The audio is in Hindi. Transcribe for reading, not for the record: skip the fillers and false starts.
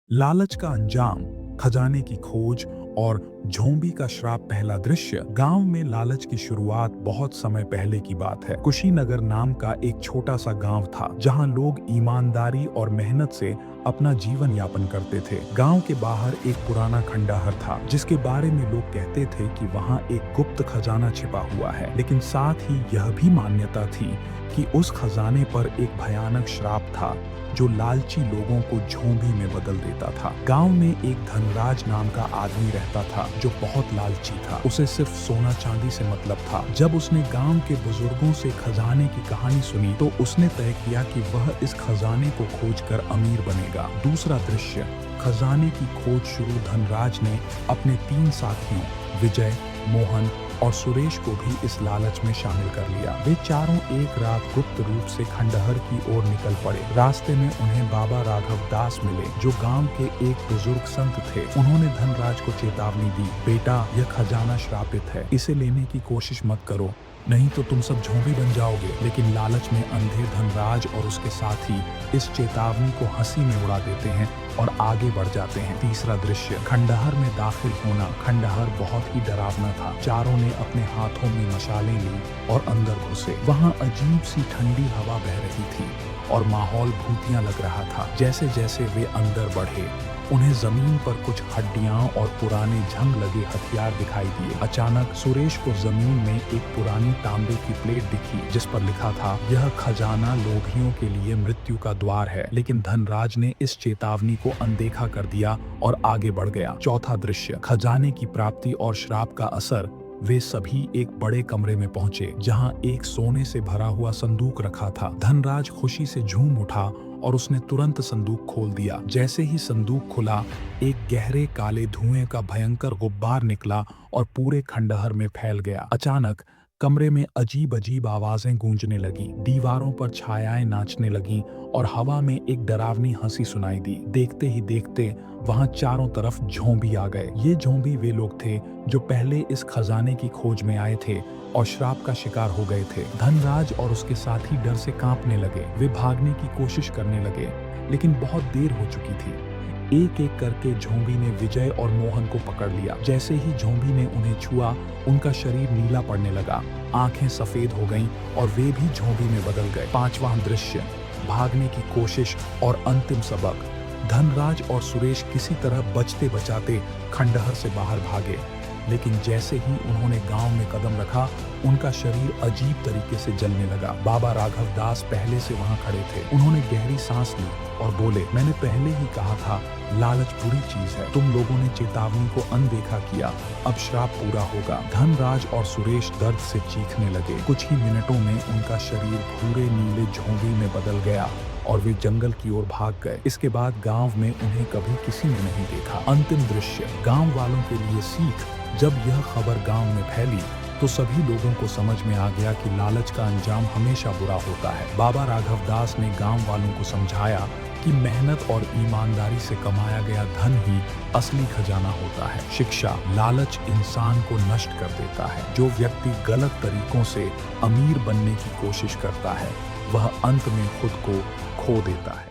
लालच का अंजाम, खजाने की खोज और झोंबी का श्राप। पहला दृश्य। गांव में लालच की शुरुआत बहुत समय पहले की बात है। कुशीनगर नाम का एक छोटा सा गांव था जहां लोग ईमानदारी और मेहनत से अपना जीवन यापन करते थे। गांव के बाहर एक पुराना खंडहर था जिसके बारे में लोग कहते थे कि वहां एक गुप्त खजाना छिपा हुआ है, लेकिन साथ ही यह भी मान्यता थी कि उस खजाने पर एक भयानक श्राप था जो लालची लोगों को झोंबी में बदल देता था। गांव में एक धनराज नाम का आदमी रहता था जो बहुत लालची था। उसे सिर्फ सोना चांदी से मतलब था। जब उसने गांव के बुजुर्गों से खजाने की कहानी सुनी तो उसने तय किया कि वह इस खजाने को खोजकर अमीर बनेगा। दूसरा दृश्य। खजाने की खोज शुरू। धनराज ने अपने 3 साथियों विजय, मोहन और सुरेश को भी इस लालच में शामिल कर लिया। वे चारों एक रात गुप्त रूप से खंडहर की ओर निकल पड़े। रास्ते में उन्हें बाबा राघव दास मिले जो गांव के एक बुजुर्ग संत थे। उन्होंने धनराज को चेतावनी दी, बेटा यह खजाना श्रापित है, इसे लेने की कोशिश मत करो, नहीं तो तुम सब झोंबी बन जाओगे। लेकिन लालच में अंधे धनराज और उसके साथी इस चेतावनी को हंसी में उड़ा देते हैं और आगे बढ़ जाते हैं। तीसरा दृश्य। खंडहर में दाखिल होना। खंडहर बहुत ही डरावना था। चारों ने अपने हाथों में मशालें ली और अंदर घुसे। वहां अजीब सी ठंडी हवा बह रही थी और माहौल भूतिया लग रहा था। जैसे जैसे वे अंदर बढ़े उन्हें जमीन पर कुछ हड्डियां और पुराने जंग लगे हथियार दिखाई दिए। अचानक सुरेश को जमीन में एक पुरानी तांबे की प्लेट दिखी जिस पर लिखा था, यह खजाना लोभियों के लिए मृत्यु का द्वार है। लेकिन धनराज ने इस चेतावनी को अनदेखा कर दिया और आगे बढ़ गया। चौथा दृश्य। खजाने की प्राप्ति और श्राप का असर। वे सभी एक बड़े कमरे में पहुंचे जहां एक सोने से भरा हुआ संदूक रखा था। धनराज खुशी से झूम उठा और उसने तुरंत संदूक खोल दिया। जैसे ही संदूक खुला एक गहरे काले धुएं का भयंकर गुब्बार निकला और पूरे खंडहर में फैल गया। अचानक कमरे में अजीब अजीब आवाजें गूंजने लगी, दीवारों पर छायाएं नाचने लगीं और हवा में एक डरावनी हंसी सुनाई दी। देखते ही देखते वहां चारों तरफ झोंबी आ गए। ये झोंबी वे लोग थे जो पहले इस खजाने की खोज में आए थे और श्राप का शिकार हो गए थे। धनराज और उसके साथी डर से कांपने लगे। वे भागने की कोशिश करने लगे लेकिन बहुत देर हो चुकी थी। एक एक करके झोंबी ने विजय और मोहन को पकड़ लिया। जैसे ही झोंबी ने उन्हें छुआ उनका शरीर नीला पड़ने लगा, आंखें सफेद हो गईं और वे भी झोंबी में बदल गए। पांचवां दृश्य। भागने की कोशिश और अंतिम सबक। धनराज और सुरेश किसी तरह बचते बचाते खंडहर से बाहर भागे, लेकिन जैसे ही उन्होंने गांव में कदम रखा उनका शरीर अजीब तरीके से जलने लगा। बाबा राघव दास पहले से वहां खड़े थे। उन्होंने गहरी सांस ली और बोले, मैंने पहले ही कहा था लालच बुरी चीज है। तुम लोगों ने चेतावनी को अनदेखा किया, अब श्राप पूरा होगा। धनराज और सुरेश दर्द से चीखने लगे। कुछ ही मिनटों में उनका शरीर भूरे नीले झोंबी में बदल गया और वे जंगल की ओर भाग गए। इसके बाद गांव में उन्हें कभी किसी ने नहीं देखा। अंतिम दृश्य। गांव वालों के लिए सीख। जब यह खबर गांव में फैली तो सभी लोगों को समझ में आ गया कि लालच का अंजाम हमेशा बुरा होता है। बाबा राघव दास ने गांव वालों को समझाया कि मेहनत और ईमानदारी से कमाया गया धन ही असली खजाना होता है। शिक्षा। लालच इंसान को नष्ट कर देता है। जो व्यक्ति गलत तरीकों से अमीर बनने की कोशिश करता है वह अंत में खुद को खो देता है।